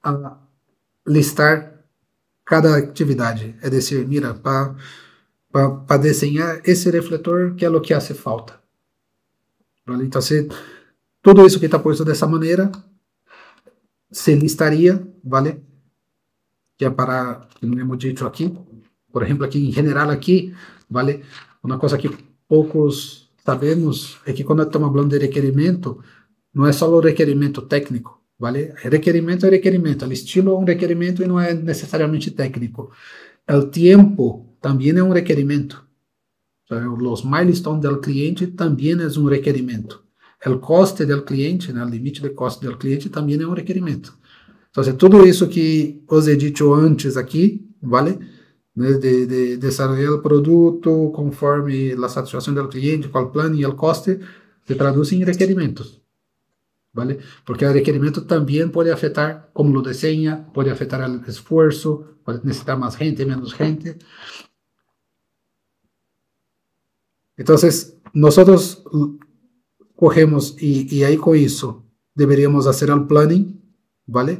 a listar cada atividade. É dizer, mira, para desenhar esse refletor, que é o que hace falta. ¿Vale? Então, tudo isso que está posto dessa maneira se listaria, ¿vale? Que é para, como hemos dito aqui, por exemplo, aqui em general aqui, ¿vale? Uma coisa que poucos sabemos é que quando estamos falando de requerimento, não é só o requerimento técnico, ¿vale? Requerimento é requerimento, o estilo é um requerimento e não é necessariamente técnico. O tempo também é um requerimento. Os milestones do cliente também é um requerimento. O coste do cliente, né, o limite de custo do cliente também é um requerimento. Então, tudo isso que os he dito antes aqui, ¿vale? De desenvolver o produto conforme a satisfação do cliente, com o plano e o coste, se traduz em requerimentos, ¿vale? Porque o requerimento também pode afetar como lo desenha, pode afetar o esforço, pode necessitar mais gente, menos gente. Então, nós cogemos e aí com isso deveríamos fazer o planning, ¿vale?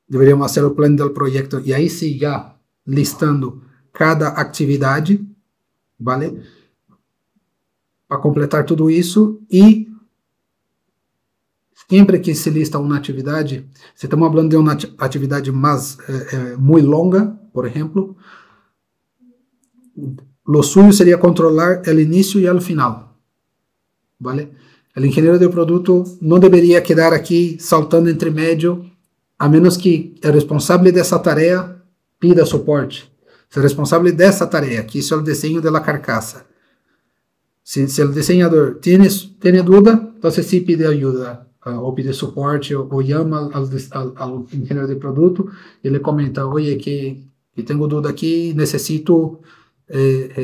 Deveríamos fazer o plano do projeto e aí sim já listando cada atividade, ¿vale? Para completar tudo isso, e sempre que se lista uma atividade, se estamos falando de uma atividade mais muito longa, por exemplo, lo suyo seria controlar o início e o final, ¿vale? O engenheiro de produto não deveria quedar aqui saltando entre meio, a menos que o responsável dessa tarefa pida suporte. Se o responsável dessa tarefa, que isso é o desenho da carcaça, se o desenhador tem dúvida, então se pide ajuda, ou pide suporte, ou chama ao engenheiro de produto, ele comenta, oye, que tenho dúvida aqui, necessito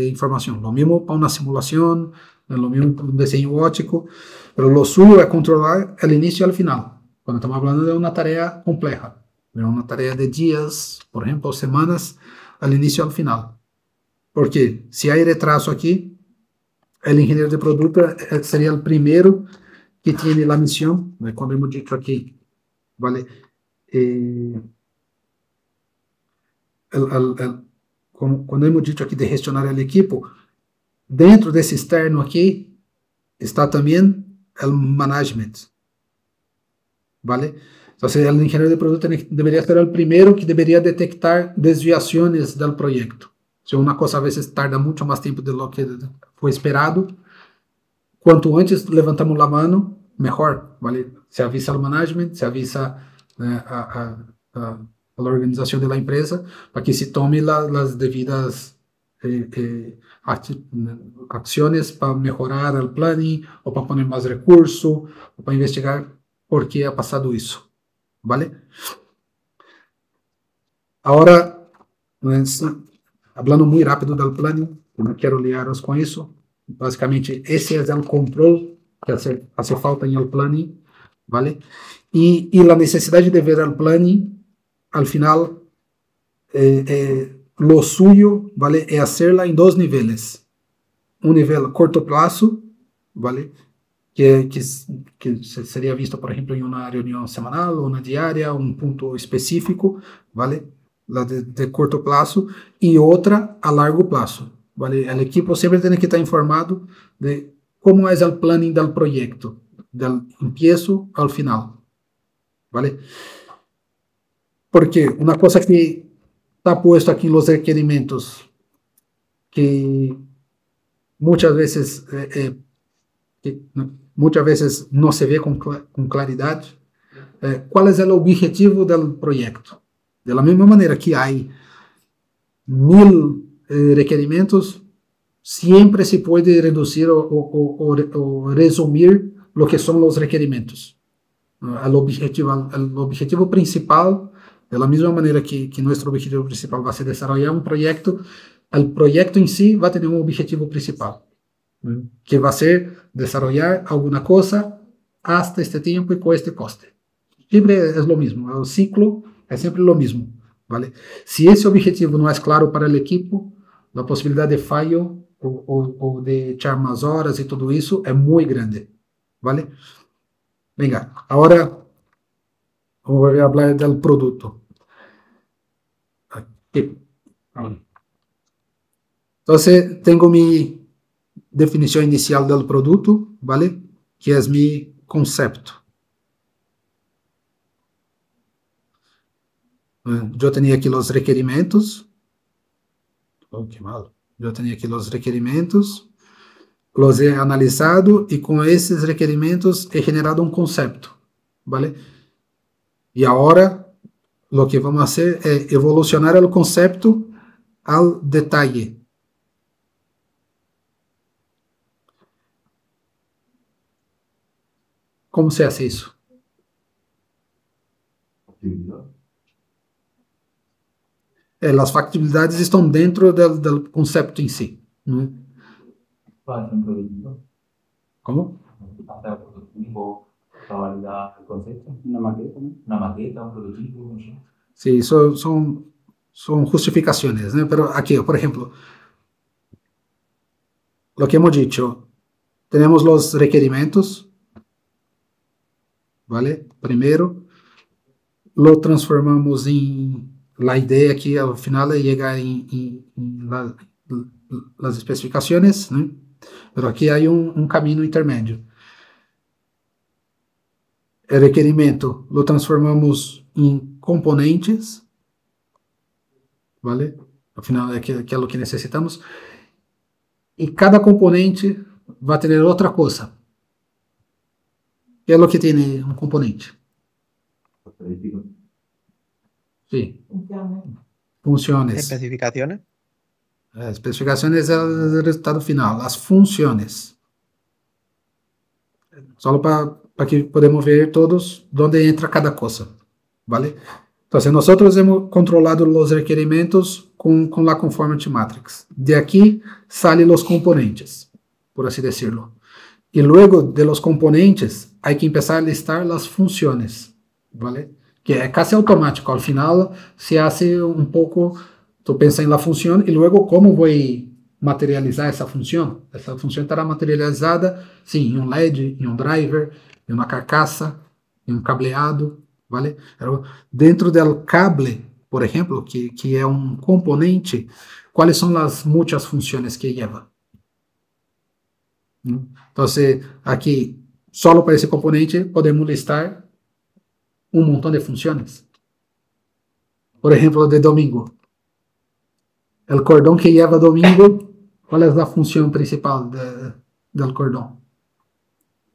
informação. Lo mesmo para uma simulação, lo mesmo para um desenho óptico, mas lo suyo é controlar o início e o final. Quando estamos falando de uma tarefa complexa, de uma tarefa de dias, por exemplo, semanas, ao início e ao final. Porque se há retraso aqui, o engenheiro de produto seria o primeiro que tem a missão, né, como hemos dito aqui, ¿vale? Quando hemos dito aqui de gestionar o equipo, dentro desse externo aqui está também o management, ¿vale? Então, o engenheiro de produto deveria ser o primeiro que deveria detectar desviações do projeto. Se uma coisa a vezes tarda muito mais tempo do que foi esperado, quanto antes levantamos a mão, melhor, ¿vale? Se avisa ao management, se avisa a organização da empresa, para que se tome as devidas ações para melhorar o planning, ou para pôr mais recursos, ou para investigar por que ha passado isso, ¿vale? Agora, falando muito rápido do planning, não quero liar-os com isso. Basicamente, esse é o controle que hace falta em el planning, ¿vale? E a necessidade de ver o planning, al final, lo suyo, ¿vale? É hacerla em dois níveis. Um nível corto prazo, ¿vale? Que seria visto, por exemplo, em uma reunião semanal ou na diária, um ponto específico, ¿vale? La de corto prazo, e outra a largo prazo, ¿vale? O equipo sempre tem que estar informado de como é o planning do projeto, do início ao final, ¿vale? Porque uma coisa que está posto aqui nos requerimentos, que muitas vezes não se vê com claridade, ¿cuál es el objetivo del proyecto? De la misma manera que hay 1000 requerimientos, siempre se puede reducir o resumir lo que son los requerimientos. El objetivo principal, de la misma manera que nuestro objetivo principal va a ser desarrollar un proyecto, el proyecto en sí va a tener un objetivo principal, que va a ser desarrollar alguna cosa hasta este tiempo y con este coste. Siempre es lo mismo, el ciclo es siempre lo mismo, ¿vale? Si ese objetivo no es claro para el equipo, la posibilidad de fallo o de echar más horas y todo eso es muy grande, ¿vale? Venga, ahora voy a hablar del producto. Aquí. Entonces, tengo mi definición inicial del producto, ¿vale? Que es mi concepto. Yo tenía aquí los requerimientos. Oh, qué malo. Yo tenía aquí los requerimientos. Los he analizado y con esos requerimientos he generado un concepto, ¿vale? Y ahora lo que vamos a hacer es evolucionar el concepto al detalle. ¿Cómo se hace eso? Las factibilidades estão dentro do conceito em si. Né? Hacer un prototipo. Como? Hacer un prototipo para validar el concepto. Una maqueta, ¿no? Una maqueta, un prototipo, no sé. Sí, son justificaciones, ¿no? Pero aquí, por ejemplo, lo que hemos dicho, tenemos los requerimientos, ¿vale? Primero, lo transformamos en la idea que al final llega en las especificaciones, ¿no? Pero aquí hay un camino intermedio. El requerimiento lo transformamos en componentes, ¿vale? Al final que es lo que necesitamos. Y cada componente va a tener otra cosa. ¿Qué es lo que tiene un componente? Sí. Funciones. Especificaciones. Especificaciones es el resultado final. Las funciones. Solo para que podamos ver todos dónde entra cada cosa. ¿Vale? Entonces, nosotros hemos controlado los requerimientos con la conformity matrix. De aquí salen los componentes, por así decirlo. Y luego de los componentes hay que empezar a listar las funciones. ¿Vale? Que é casi automático. Al final se hace un poco, tú piensas en la función y luego cómo voy a materializar esa función. Esa función estará materializada, sí, en un LED, en un driver, en una carcasa, en un cableado, ¿vale? Pero dentro del cable, por ejemplo, que es un componente, ¿cuáles son las muchas funciones que lleva? Entonces, aquí, solo para ese componente, podemos listar un montón de funciones. Por ejemplo, de domingo. El cordón que lleva domingo, ¿cuál es la función principal del cordón?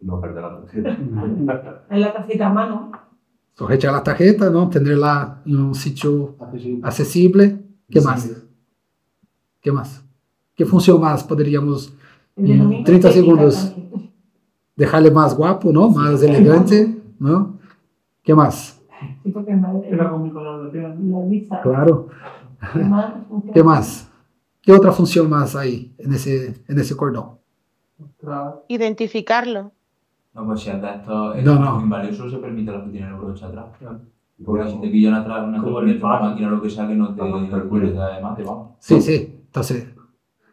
No perder la tarjeta. En la tarjeta a mano. Sujetar la tarjeta, ¿no? Tenerla en un sitio accesible. ¿Qué más? ¿Qué más? ¿Qué función más podríamos en 30 segundos dejarle más guapo, ¿no? Más elegante, ¿no? ¿Qué más? Sí, porque en Madrid. Era conmigo la lista. Claro. ¿Qué más? ¿Qué otra función más hay en ese cordón? Identificarlo. No, pues si anda esto es No. invalioso, se permite los que tienen el broche atrás. Porque si te pillan atrás una máquina o lo que sea que no te además te vamos. Sí. Entonces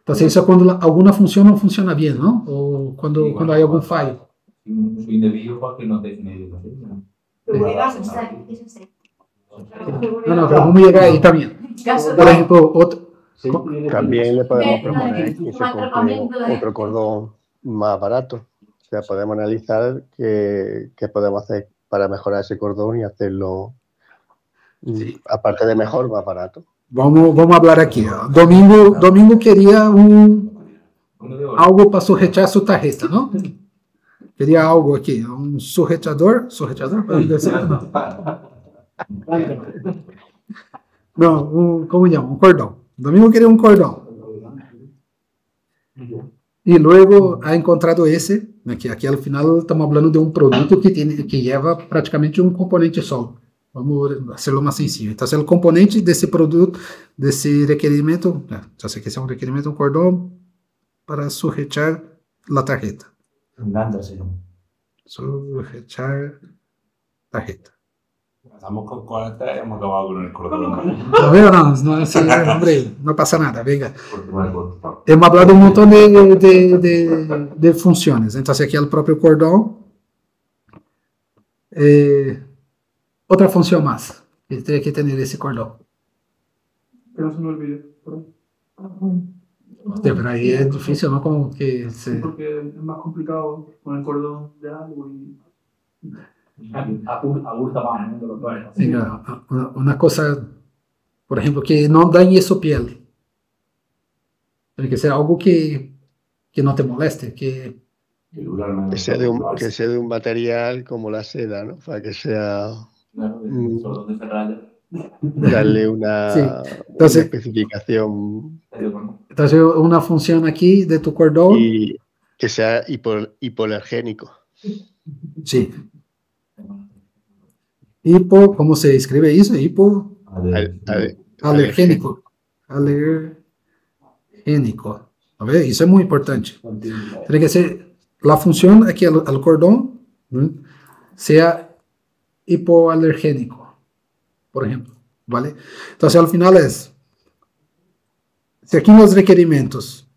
eso es cuando alguna función no funciona bien, ¿no? O cuando hay algún fallo. Un uso indebido para que no te genere. Seguridad. No, pero vamos a llegar ahí también. Por ejemplo, También le podemos proponer que se compre otro cordón más barato. O sea, podemos analizar qué podemos hacer para mejorar ese cordón y hacerlo, aparte de mejor, más barato. Vamos a hablar aquí. Domingo quería algo para sujetar su tarjeta, ¿no? Quería algo aquí, un sujetador, no, ¿cómo llama? Un cordón. Domingo quería un cordón. Y luego ha encontrado ese, que aquí al final estamos hablando de un producto que lleva prácticamente un componente solo. Vamos a hacerlo más sencillo. Entonces el componente de ese producto, de ese requerimiento, ya sé que es un requerimiento, un cordón para sujetar la tarjeta. Sujetar tarjeta. Estamos con 40 y hemos acabado con el cordón. Hombre, no pasa nada, venga. Hemos hablado un montón de funciones. Entonces aquí el propio cordón. Otra función más que tiene que tener ese cordón. Que no se me olvide. Hostia, pero ahí es difícil, ¿no? Como que Sí, porque es más complicado con el cordón de algo y... Venga, una cosa, por ejemplo, que no dañe su piel. Tiene que ser algo que no te moleste, que sea de un material como la seda, ¿no? Para que sea... darle una, sí. Entonces, una especificación. Entonces, una función aquí de tu cordón. Y que sea hipoalergénico. Sí. Hipo, ¿cómo se escribe eso? Alergénico. Alergénico. A ver, eso es muy importante. Tiene que ser la función aquí al cordón, ¿no? Sea hipoalergénico, por ejemplo, ¿vale? Entonces al final si aquí en los requerimientos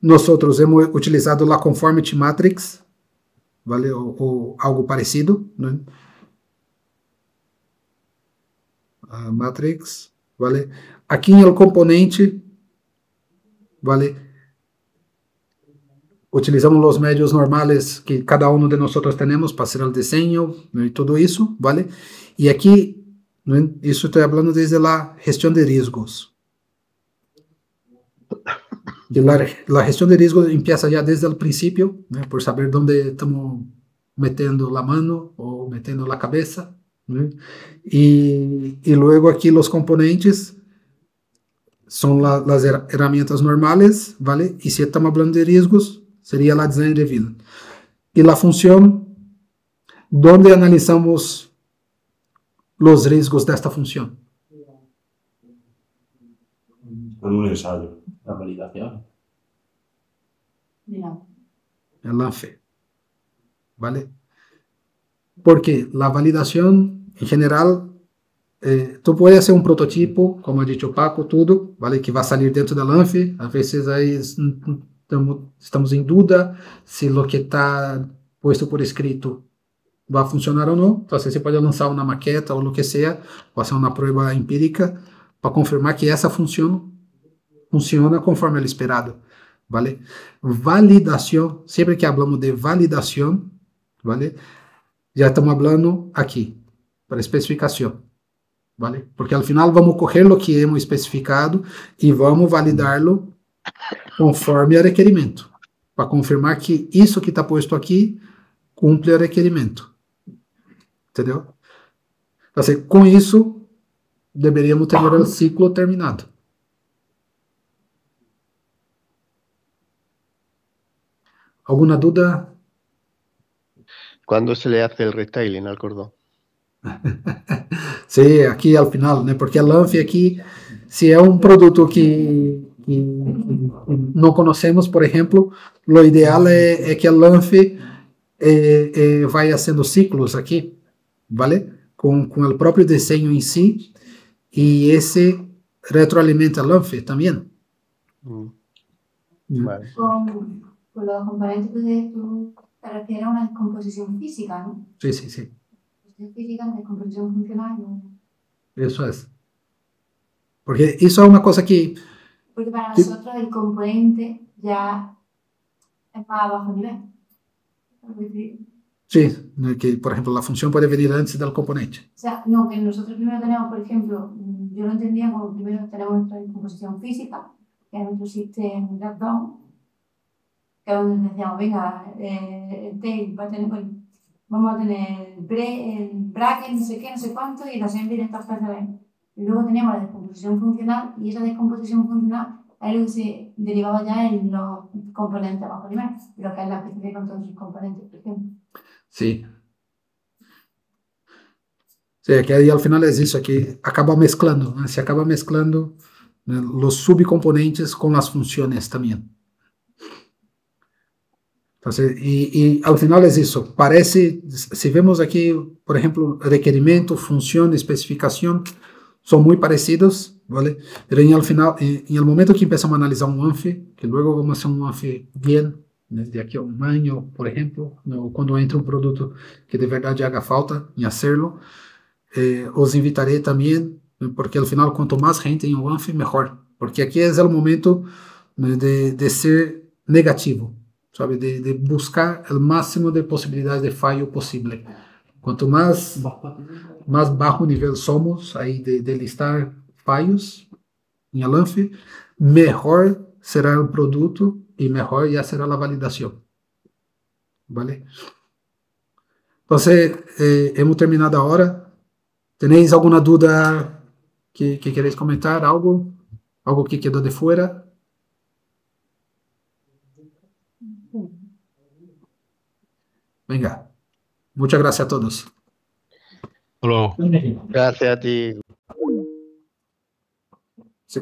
nosotros hemos utilizado la conformity matrix, ¿vale? O algo parecido, ¿no? Matrix, ¿vale? Aquí en el componente, ¿vale? Utilizamos los medios normales que cada uno de nosotros tenemos para hacer el diseño, ¿no? Y todo eso, ¿vale? Y aquí, ¿no? Eso estoy hablando desde la gestión de riesgos. Y la gestión de riesgos empieza ya desde el principio, ¿no? Por saber dónde estamos metiendo la mano o metiendo la cabeza, ¿no? Y luego aquí los componentes son las herramientas normales, ¿vale? Y si estamos hablando de riesgos, sería la design review. Y la función, ¿dónde analizamos los riesgos de esta función? En un ensayo. La validación. El LANFE, ¿vale? Porque la validación, en general, tú puedes hacer un prototipo, como ha dicho Paco, todo, ¿vale? Que va a salir dentro del LANFE. A veces ahí estamos en duda si lo que está puesto por escrito va a funcionar o no. Entonces se puede lanzar una maqueta o lo que sea, o hacer una prueba empírica para confirmar que esa función funciona conforme el esperado, ¿vale? Validación, siempre que hablamos de validación, ¿vale? Ya estamos hablando aquí, para especificación, ¿vale? Porque al final vamos a coger lo que hemos especificado y vamos a validarlo conforme al requerimento, para confirmar que isso que está puesto aqui cumpre o requerimento. Entendeu? Então, com isso, deveríamos ter o ciclo terminado. ¿Alguna duda? ¿Cuándo se le hace el restyling al cordón? Sí, aquí al final, ¿no? Porque el LANFE aquí, si es un producto que no conocemos, por ejemplo, lo ideal es que el LANFE vaya haciendo ciclos aquí, ¿vale? Con el propio diseño en sí, y ese retroalimenta el LANFE también. Vale. Con los componentes tú te refieres a una descomposición física, ¿no? Sí, sí, sí. Física, descomposición funcional, ¿no? Eso es. Porque eso es una cosa que... Porque para nosotros el componente ya es más a bajo nivel. Sí, que por ejemplo la función puede venir antes del componente. O sea, no, que nosotros primero tenemos, por ejemplo, yo lo entendía como primero tenemos nuestra descomposición física, que es nuestro sistema Lockdown, que que es donde decíamos, venga, el tail va a tener, bueno, vamos a tener el bracket, no sé qué, no sé cuánto, y el assembly de estas partes. Y luego teníamos la descomposición funcional, y esa descomposición funcional es lo que se derivaba ya en los componentes bajo nivel, lo que es la especie con todos sus componentes, por ejemplo. Sí. Sí, que aí al final é isso aqui, acaba mesclando, né? Se acaba mesclando, né, los subcomponentes com as funções também. Entonces, y al final es eso, parece, si vemos aquí, por ejemplo, requerimiento, función, especificación, son muy parecidos, ¿vale? Pero en el final, en el momento que empezamos a analizar un ANFI, que luego vamos a hacer un ANFI bien, desde aquí a un año, por ejemplo, o cuando entre un producto que de verdad haga falta en hacerlo, os invitaré también, porque al final cuanto más gente en un ANFI, mejor, porque aquí es el momento de ser negativo, sabe, de buscar el máximo de posibilidades de fallo posible. Cuanto más bajo nivel somos ahí de listar fallos en el ANFI, mejor será el producto y mejor ya será la validación. ¿Vale? Entonces, hemos terminado ahora. ¿Tenéis alguna duda que queréis comentar? ¿Algo que quedó de fuera? Venga, muchas gracias a todos. Gracias a ti. Sí.